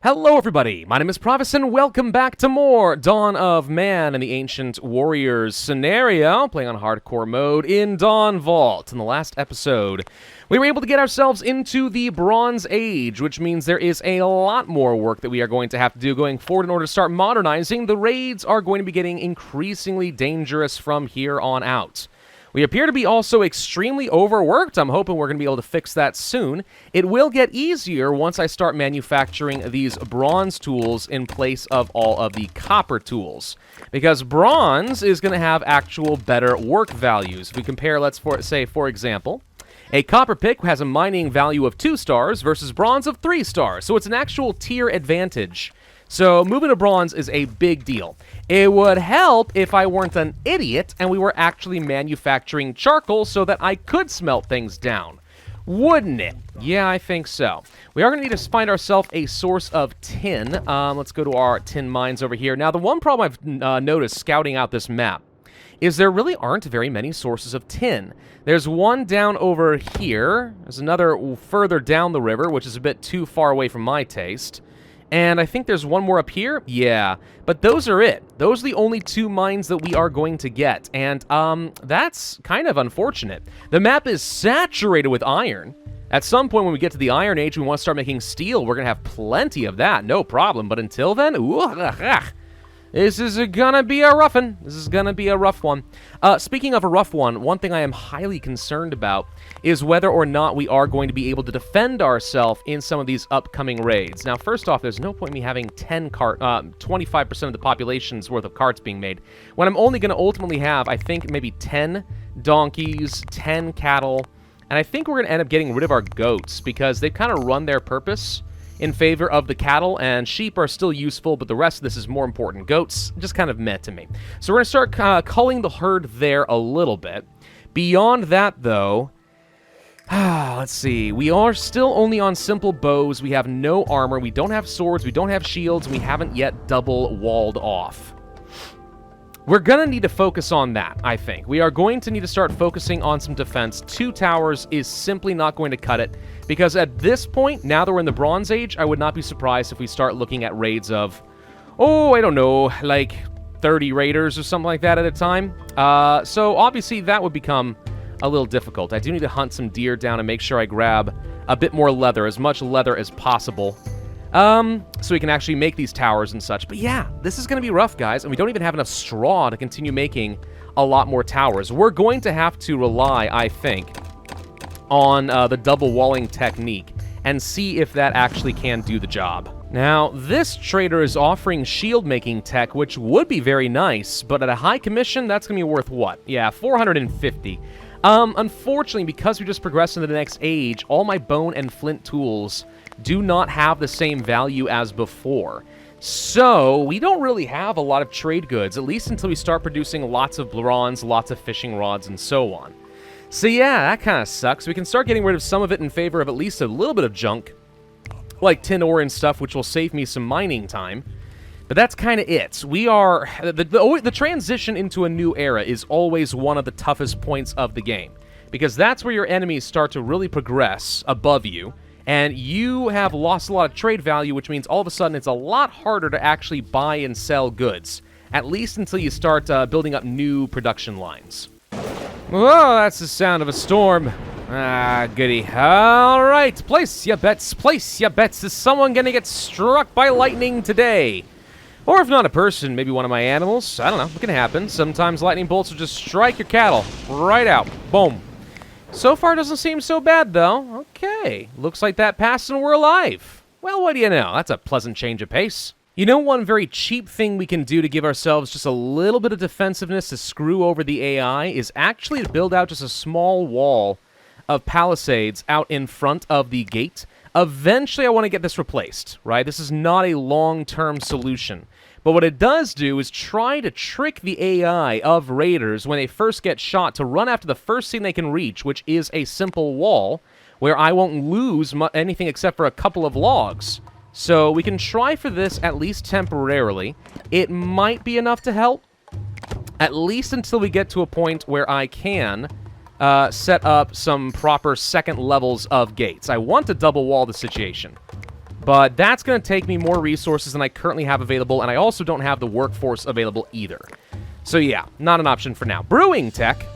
Hello everybody, my name is Pravus and welcome back to more Dawn of Man and the Ancient Warriors scenario, playing on hardcore mode in Dawnvault. In the last episode, we were able to get ourselves into the Bronze Age, which means there is a lot more work that we are going to have to do going forward in order to start modernizing. The raids are going to be getting increasingly dangerous from here on out. We appear to be also extremely overworked. I'm hoping we're going to be able to fix that soon. It will get easier once I start manufacturing these bronze tools in place of all of the copper tools. Because bronze is going to have actual better work values. If we compare, let's say, for example, a copper pick has a mining value of 2 stars versus bronze of 3 stars. So it's an actual tier advantage. So moving to bronze is a big deal. It would help if I weren't an idiot and we were actually manufacturing charcoal so that I could smelt things down. Wouldn't it? Yeah, I think so. We are going to need to find ourselves a source of tin. Let's go to our tin mines over here. Now, the one problem I've noticed scouting out this map is there really aren't very many sources of tin. There's one down over here. There's another further down the river, which is a bit too far away from my taste. And I think there's one more up here. Yeah, but those are it. Those are the only 2 mines that we are going to get. And that's kind of unfortunate. The map is saturated with iron. At some point when we get to the Iron Age, we want to start making steel. We're going to have plenty of that, no problem. But until then, this is gonna be a rough one. This is gonna be a rough one. Speaking of a rough one thing I am highly concerned about is whether or not we are going to be able to defend ourselves in some of these upcoming raids. Now, first off, there's no point in me having 25% of the population's worth of carts being made, when I'm only going to ultimately have, I think, maybe 10 donkeys, 10 cattle, and I think we're going to end up getting rid of our goats, because they've kind of run their purpose in favor of the cattle, and sheep are still useful, but the rest of this is more important. Goats, just kind of meh to me. So we're going to start culling the herd there a little bit. Beyond that, though, let's see. We are still only on simple bows. We have no armor. We don't have swords. We don't have shields. And we haven't yet double walled off. We're going to need to focus on that, I think. We are going to need to start focusing on some defense. 2 towers is simply not going to cut it, because at this point, now that we're in the Bronze Age, I would not be surprised if we start looking at raids of, I don't know, like 30 raiders or something like that at a time. So obviously that would become a little difficult. I do need to hunt some deer down and make sure I grab a bit more leather, as much leather as possible. So we can actually make these towers and such. But yeah, this is going to be rough, guys, and we don't even have enough straw to continue making a lot more towers. We're going to have to rely, I think, on the double walling technique and see if that actually can do the job. Now, this trader is offering shield making tech, which would be very nice, but at a high commission, that's going to be worth what? Yeah, 450. Unfortunately, because we just progressed into the next age, all my bone and flint tools do not have the same value as before. So, we don't really have a lot of trade goods, at least until we start producing lots of bronze, lots of fishing rods, and so on. So yeah, that kind of sucks. We can start getting rid of some of it in favor of at least a little bit of junk, like tin ore and stuff, which will save me some mining time. But that's kind of it. We are... The transition into a new era is always one of the toughest points of the game, because that's where your enemies start to really progress above you, and you have lost a lot of trade value, which means all of a sudden it's a lot harder to actually buy and sell goods, at least until you start building up new production lines. Whoa, that's the sound of a storm. Ah, goody. All right, place your bets, place your bets. Is someone going to get struck by lightning today? Or if not a person, maybe one of my animals. I don't know, it can happen. Sometimes lightning bolts will just strike your cattle right out. Boom. So far, doesn't seem so bad, though. Okay, looks like that passed and we're alive. Well, what do you know? That's a pleasant change of pace. You know, one very cheap thing we can do to give ourselves just a little bit of defensiveness to screw over the AI is actually to build out just a small wall of palisades out in front of the gate. Eventually, I want to get this replaced, right? This is not a long-term solution. But what it does do is try to trick the AI of raiders when they first get shot to run after the first thing they can reach, which is a simple wall where I won't lose anything except for a couple of logs. So we can try for this at least temporarily. It might be enough to help, at least until we get to a point where I can set up some proper second levels of gates. I want to double wall the situation. But that's going to take me more resources than I currently have available, and I also don't have the workforce available either. So yeah, not an option for now. Brewing tech,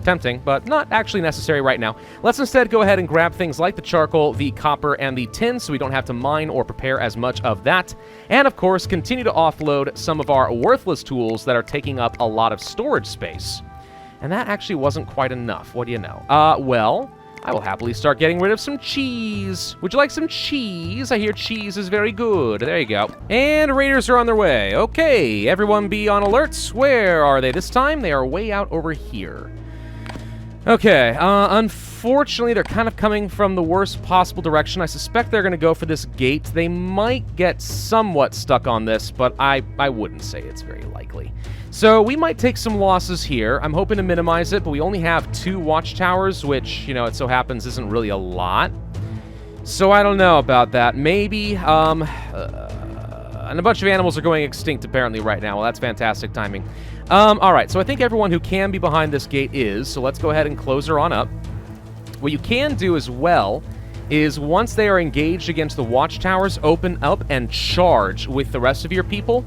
tempting, but not actually necessary right now. Let's instead go ahead and grab things like the charcoal, the copper, and the tin, so we don't have to mine or prepare as much of that. And of course, continue to offload some of our worthless tools that are taking up a lot of storage space. And that actually wasn't quite enough, what do you know? Well, I will happily start getting rid of some cheese. Would you like some cheese? I hear cheese is very good. There you go. And raiders are on their way. Okay, everyone be on alerts. Where are they this time? They are way out over here. Okay, unfortunately, they're kind of coming from the worst possible direction. I suspect they're going to go for this gate. They might get somewhat stuck on this, but I wouldn't say it's very likely. So we might take some losses here. I'm hoping to minimize it, but we only have 2 watchtowers, which, you know, it so happens isn't really a lot. So I don't know about that. Maybe, and a bunch of animals are going extinct apparently right now. Well, that's fantastic timing. Alright, so I think everyone who can be behind this gate is, so let's go ahead and close her on up. What you can do as well is once they are engaged against the watchtowers, open up and charge with the rest of your people.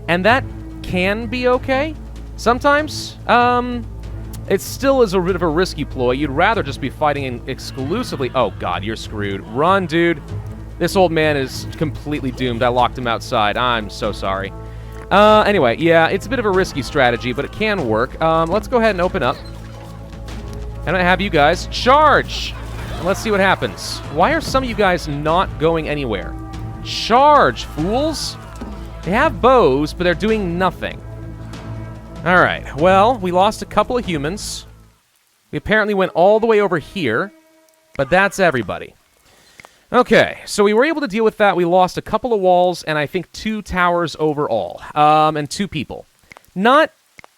And that can be okay. Sometimes, it still is a bit of a risky ploy. You'd rather just be fighting exclusively... Oh, God, you're screwed. Run, dude. This old man is completely doomed. I locked him outside. I'm so sorry. Anyway, yeah, it's a bit of a risky strategy, but it can work. Let's go ahead and open up. And I have you guys charge. And let's see what happens. Why are some of you guys not going anywhere? Charge, fools. They have bows, but they're doing nothing. Alright, well, we lost a couple of humans. We apparently went all the way over here, but that's everybody. Okay, so we were able to deal with that. We lost a couple of walls, and I think 2 towers overall, and 2 people. Not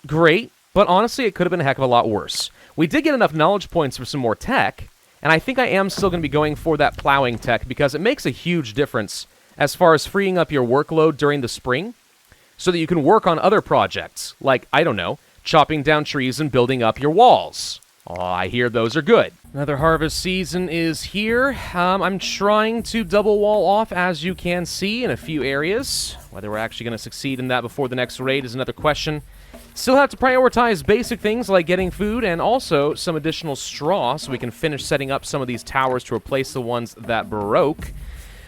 great, but honestly, it could have been a heck of a lot worse. We did get enough knowledge points for some more tech, and I think I am still going to be going for that plowing tech, because it makes a huge difference as far as freeing up your workload during the spring, so that you can work on other projects, like, I don't know, chopping down trees and building up your walls. Oh, I hear those are good. Another harvest season is here. I'm trying to double wall off, as you can see, in a few areas. Whether we're actually going to succeed in that before the next raid is another question. Still have to prioritize basic things like getting food and also some additional straw so we can finish setting up some of these towers to replace the ones that broke.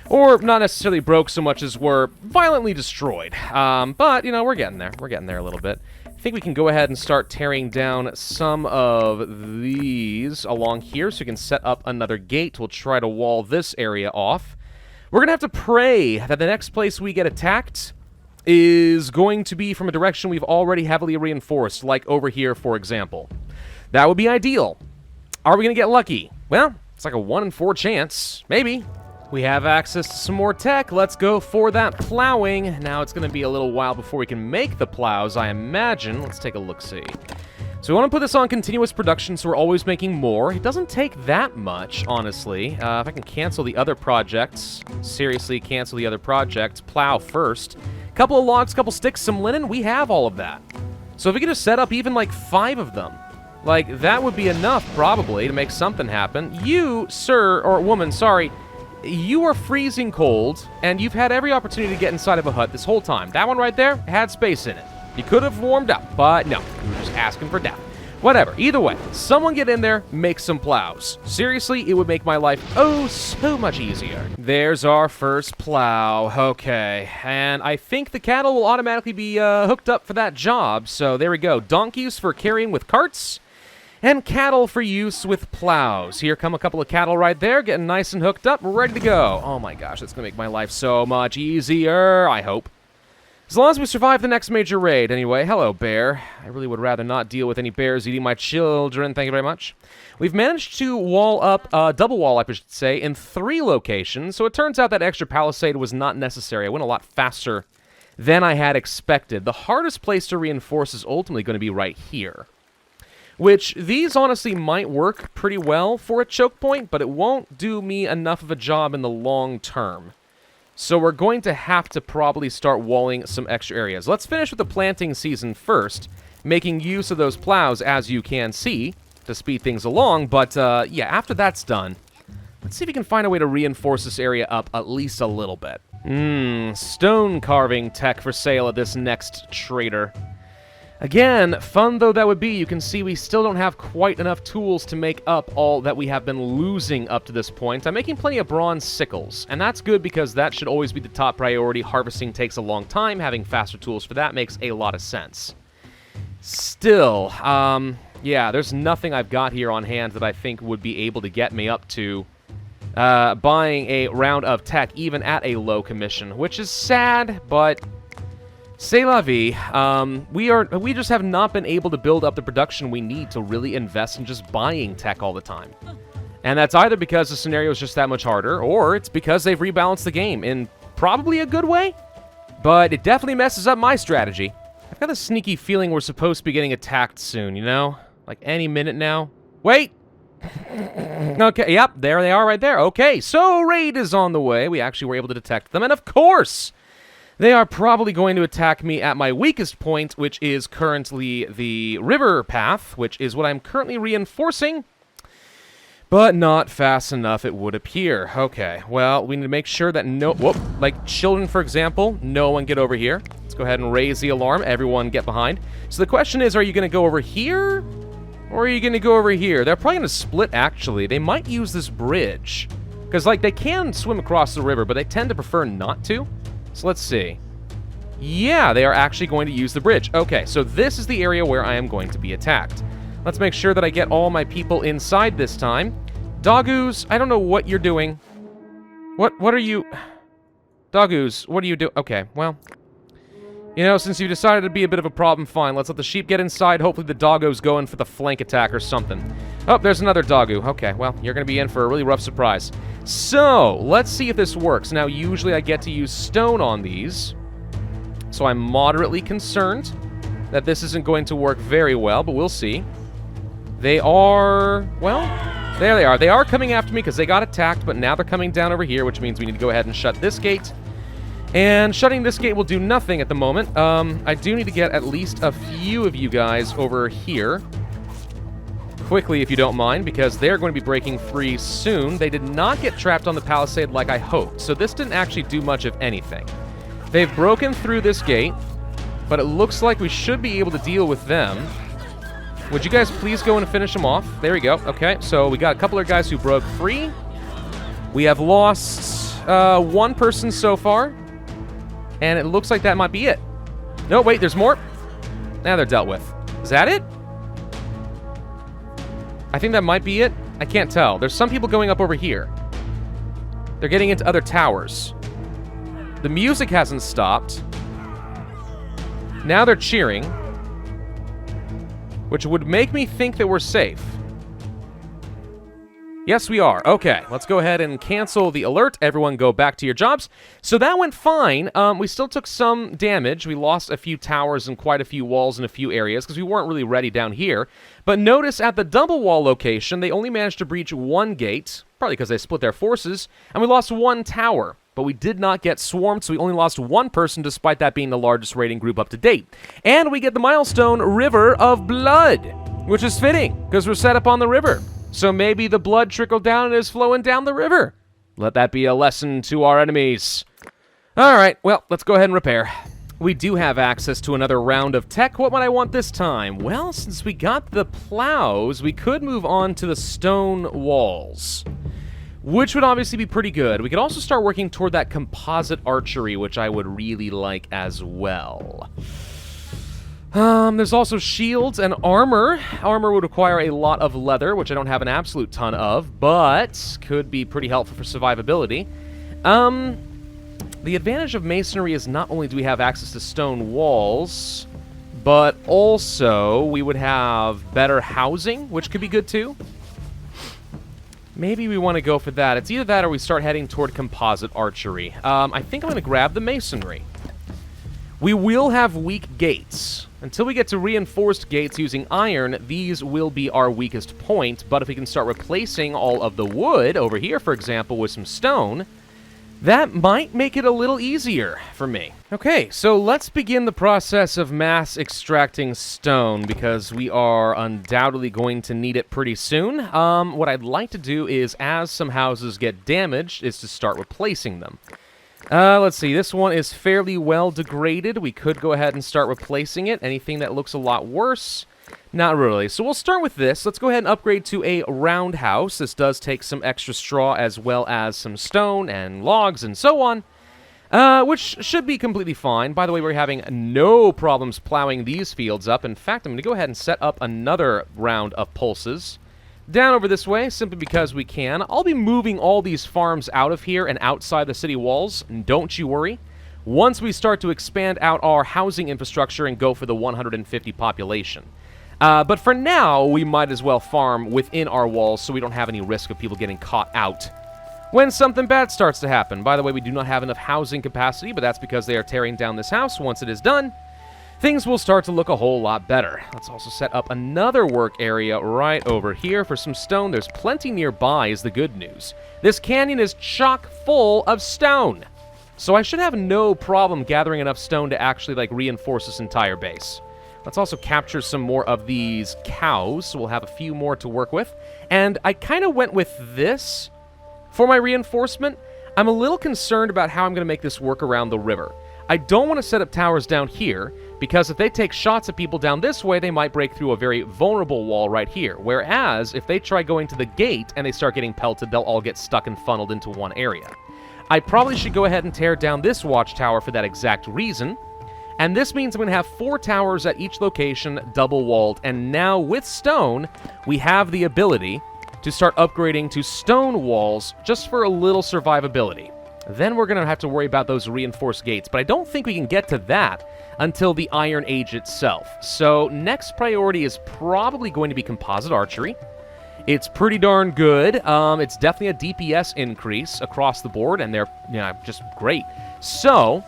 Or not necessarily broke so much as were violently destroyed. But, you know, we're getting there. We're getting there a little bit. I think we can go ahead and start tearing down some of these along here so we can set up another gate. We'll try to wall this area off. We're going to have to pray that the next place we get attacked is going to be from a direction we've already heavily reinforced, like over here, for example. That would be ideal. Are we going to get lucky? Well, it's like a 1 in 4 chance. Maybe. We have access to some more tech. Let's go for that plowing. Now it's going to be a little while before we can make the plows, I imagine. Let's take a look-see. So we want to put this on continuous production so we're always making more. It doesn't take that much, honestly. If I can cancel the other projects. Seriously, cancel the other projects. Plow first. Couple of logs, couple sticks, some linen. We have all of that. So if we could just set up even like 5 of them. Like, that would be enough, probably, to make something happen. You, sir, or woman, sorry... You are freezing cold, and you've had every opportunity to get inside of a hut this whole time. That one right there had space in it. You could have warmed up, but no. You were just asking for death. Whatever. Either way, someone get in there, make some plows. Seriously, it would make my life, oh, so much easier. There's our first plow. Okay. And I think the cattle will automatically be hooked up for that job. So there we go. Donkeys for carrying with carts. And cattle for use with plows. Here come a couple of cattle right there, getting nice and hooked up, ready to go. Oh my gosh, that's going to make my life so much easier, I hope. As long as we survive the next major raid, anyway. Hello, bear. I really would rather not deal with any bears eating my children, thank you very much. We've managed to wall up, double wall up, I should say, in 3 locations, so it turns out that extra palisade was not necessary. I went a lot faster than I had expected. The hardest place to reinforce is ultimately going to be right here. Which, these honestly might work pretty well for a choke point, but it won't do me enough of a job in the long term. So we're going to have to probably start walling some extra areas. Let's finish with the planting season first, making use of those plows, as you can see, to speed things along. But, yeah, after that's done, Let's see if we can find a way to reinforce this area up at least a little bit. Stone carving tech for sale at this next trader. Again, fun though that would be, you can see we still don't have quite enough tools to make up all that we have been losing up to this point. I'm making plenty of bronze sickles, and that's good because that should always be the top priority. Harvesting takes a long time. Having faster tools for that makes a lot of sense. Still, yeah, there's nothing I've got here on hand that I think would be able to get me up to buying a round of tech even at a low commission, which is sad, but c'est la vie. We just have not been able to build up the production we need to really invest in just buying tech all the time. And that's either because the scenario is just that much harder, or it's because they've rebalanced the game in probably a good way, but it definitely messes up my strategy. I've got a sneaky feeling we're supposed to be getting attacked soon, you know? Like any minute now. Wait! Okay, yep, there they are right there. Okay, so raid is on the way. We actually were able to detect them, and of course, they are probably going to attack me at my weakest point, which is currently the river path, which is what I'm currently reinforcing, but not fast enough, it would appear. Okay, well, we need to make sure that like children, for example, no one get over here. Let's go ahead and raise the alarm. Everyone get behind. So the question is, are you going to go over here, or are you going to go over here? They're probably going to split, actually. They might use this bridge, because, like, they can swim across the river, but they tend to prefer not to. So let's see. Yeah, they are actually going to use the bridge. Okay, so this is the area where I am going to be attacked. Let's make sure that I get all my people inside this time. Doggoos, I don't know what you're doing. What are you... Doggoos, what do you do? Okay, well... You know, since you decided to be a bit of a problem, fine. Let's let the sheep get inside. Hopefully the doggo's going for the flank attack or something. Oh, there's another doggo. Okay, well, you're going to be in for a really rough surprise. So, let's see if this works. Now, usually I get to use stone on these, so I'm moderately concerned that this isn't going to work very well, but we'll see. They are... Well, there they are. They are coming after me because they got attacked, but now they're coming down over here, which means we need to go ahead and shut this gate. And shutting this gate will do nothing at the moment. I do need to get at least a few of you guys over here quickly, if you don't mind, because they're going to be breaking free soon. They did not get trapped on the palisade like I hoped, so this didn't actually do much of anything. They've broken through this gate, but it looks like we should be able to deal with them. Would you guys please go and finish them off? There we go. Okay, so we got a couple of guys who broke free. We have lost one person so far. And it looks like that might be it. No, wait, there's more. Now they're dealt with. Is that it? I think that might be it. I can't tell. There's some people going up over here. They're getting into other towers. The music hasn't stopped. Now they're cheering, which would make me think that we're safe. Yes, we are. Okay, let's go ahead and cancel the alert. Everyone go back to your jobs. So that went fine. We still took some damage. We lost a few towers and quite a few walls in a few areas because we weren't really ready down here. But notice at the double wall location, they only managed to breach one gate, probably because they split their forces, and we lost one tower. But we did not get swarmed, so we only lost one person, despite that being the largest raiding group up to date. And we get the milestone River of Blood, which is fitting, because we're set up on the river. So maybe the blood trickled down and is flowing down the river. Let that be a lesson to our enemies. All right, well, let's go ahead and repair. We do have access to another round of tech. What might I want this time? Well, since we got the plows, we could move on to the stone walls, which would obviously be pretty good. We could also start working toward that composite archery, which I would really like as well. There's also shields and armor. Armor would require a lot of leather, which I don't have an absolute ton of, but could be pretty helpful for survivability. The advantage of masonry is not only do we have access to stone walls, but also we would have better housing, which could be good too. Maybe we want to go for that. It's either that or we start heading toward composite archery. I think I'm going to grab the masonry. We will have weak gates. Until we get to reinforced gates using iron, these will be our weakest point, but if we can start replacing all of the wood over here, for example, with some stone, that might make it a little easier for me. Okay, so let's begin the process of mass extracting stone, because we are undoubtedly going to need it pretty soon. What I'd like to do is, as some houses get damaged, is to start replacing them. Let's see, this one is fairly well degraded. We could go ahead and start replacing it. Anything that looks a lot worse? Not really. So we'll start with this. Let's go ahead and upgrade to a roundhouse. This does take some extra straw as well as some stone and logs and so on, which should be completely fine. By the way, we're having no problems plowing these fields up. In fact, I'm going to go ahead and set up another round of pulses down over this way, simply because we can. I'll be moving all these farms out of here and outside the city walls, don't you worry. Once we start to expand out our housing infrastructure and go for the 150 population. But for now, we might as well farm within our walls so we don't have any risk of people getting caught out when something bad starts to happen. By the way, we do not have enough housing capacity, but that's because they are tearing down this house. Once it is done, things will start to look a whole lot better. Let's also set up another work area right over here for some stone. There's plenty nearby is the good news. This canyon is chock full of stone. So I should have no problem gathering enough stone to actually, like, reinforce this entire base. Let's also capture some more of these cows, so we'll have a few more to work with. And I kind of went with this for my reinforcement. I'm a little concerned about how I'm going to make this work around the river. I don't want to set up towers down here, because if they take shots at people down this way, they might break through a very vulnerable wall right here. Whereas, if they try going to the gate and they start getting pelted, they'll all get stuck and funneled into one area. I probably should go ahead and tear down this watchtower for that exact reason. And this means I'm going to have 4 towers at each location, double-walled. And now, with stone, we have the ability to start upgrading to stone walls just for a little survivability. Then we're going to have to worry about those reinforced gates. But I don't think we can get to that until the Iron Age itself. So next priority is probably going to be composite archery. It's pretty darn good. It's definitely a DPS increase across the board, and they're just great. So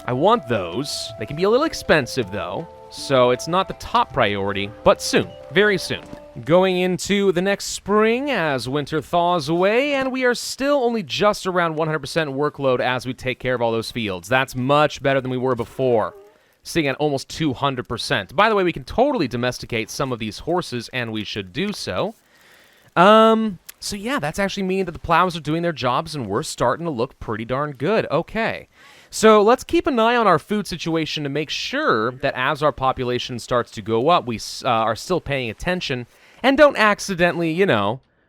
I want those. They can be a little expensive, though, so it's not the top priority, but soon, very soon. Going into the next spring as winter thaws away, and we are still only just around 100% workload as we take care of all those fields. That's much better than we were before, sitting at almost 200%. By the way, we can totally domesticate some of these horses, and we should do so. So yeah, that's actually meaning that the plows are doing their jobs, and we're starting to look pretty darn good. Okay. So let's keep an eye on our food situation to make sure that as our population starts to go up, we are still paying attention and don't accidentally,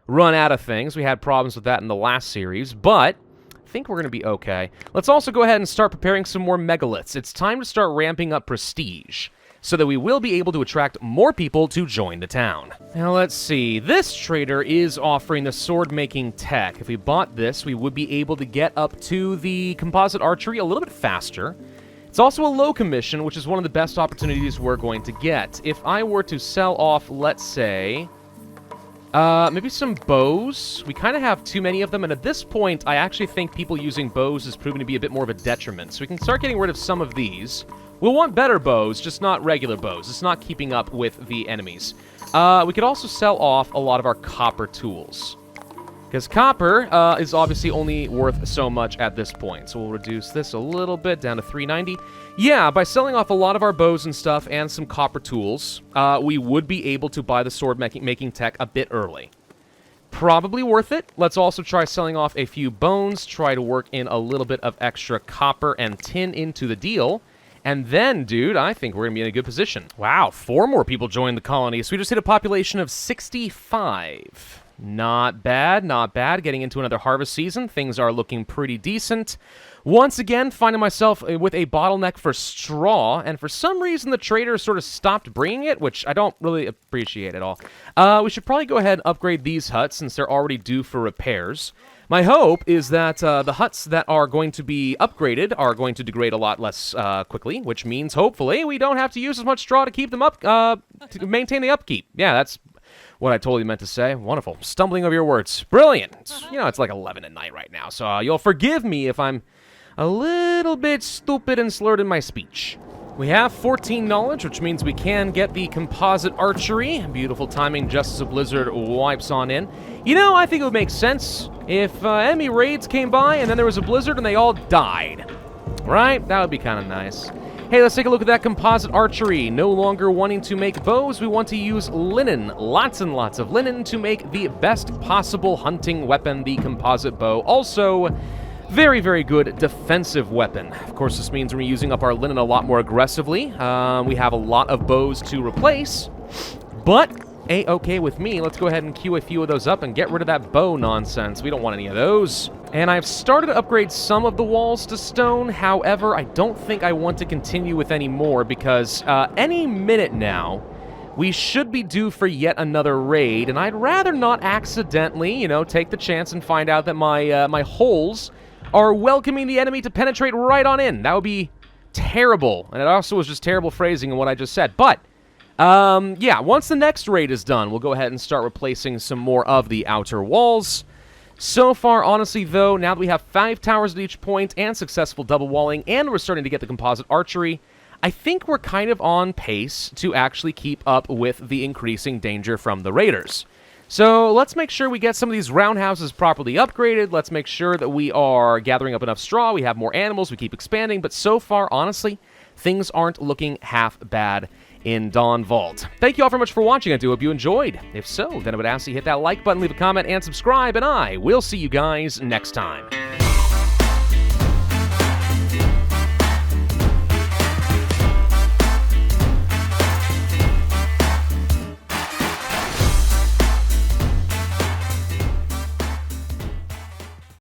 run out of things. We had problems with that in the last series, but I think we're going to be okay. Let's also go ahead and start preparing some more megaliths. It's time to start ramping up prestige so that we will be able to attract more people to join the town. Now let's see, this trader is offering the sword-making tech. If we bought this, we would be able to get up to the composite archery a little bit faster. It's also a low commission, which is one of the best opportunities we're going to get. If I were to sell off, let's say, maybe some bows. We kind of have too many of them, and at this point, I actually think people using bows is proving to be a bit more of a detriment. So we can start getting rid of some of these. We'll want better bows, just not regular bows. It's not keeping up with the enemies. We could also sell off a lot of our copper tools, because copper is obviously only worth so much at this point. So we'll reduce this a little bit down to 390. Yeah, by selling off a lot of our bows and stuff and some copper tools, we would be able to buy the sword making tech a bit early. Probably worth it. Let's also try selling off a few bones, try to work in a little bit of extra copper and tin into the deal. And then, dude, I think we're going to be in a good position. Wow, 4 more people joined the colony, so we just hit a population of 65. Not bad, not bad. Getting into another harvest season, things are looking pretty decent. Once again, finding myself with a bottleneck for straw, and for some reason the trader sort of stopped bringing it, which I don't really appreciate at all. We should probably go ahead and upgrade these huts since they're already due for repairs. My hope is that the huts that are going to be upgraded are going to degrade a lot less quickly, which means, hopefully, we don't have to use as much straw to keep them up, to maintain the upkeep. Yeah, that's what I totally meant to say. Wonderful. Stumbling over your words. Brilliant. It's like 11 at night right now, so you'll forgive me if I'm a little bit stupid and slurred in my speech. We have 14 knowledge, which means we can get the composite archery. Beautiful timing just as a blizzard wipes on in. You know, I think it would make sense if enemy raids came by and then there was a blizzard and they all died. Right? That would be kind of nice. Hey, let's take a look at that composite archery. No longer wanting to make bows, we want to use linen. Lots and lots of linen to make the best possible hunting weapon, the composite bow. Also, very, very good defensive weapon. Of course, this means we're using up our linen a lot more aggressively. We have a lot of bows to replace, but A-okay with me. Let's go ahead and queue a few of those up and get rid of that bow nonsense. We don't want any of those. And I've started to upgrade some of the walls to stone. However, I don't think I want to continue with any more because any minute now, we should be due for yet another raid, and I'd rather not accidentally, you know, take the chance and find out that my holes are welcoming the enemy to penetrate right on in. That would be terrible. And it also was just terrible phrasing in what I just said. But, yeah, once the next raid is done, we'll go ahead and start replacing some more of the outer walls. So far, honestly, though, now that we have 5 towers at each point and successful double walling, and we're starting to get the composite archery, I think we're kind of on pace to actually keep up with the increasing danger from the raiders. So let's make sure we get some of these roundhouses properly upgraded. Let's make sure that we are gathering up enough straw. We have more animals. We keep expanding. But so far, honestly, things aren't looking half bad in Dawnvault. Thank you all very much for watching. I do hope you enjoyed. If so, then I would ask you to hit that like button, leave a comment, and subscribe. And I will see you guys next time.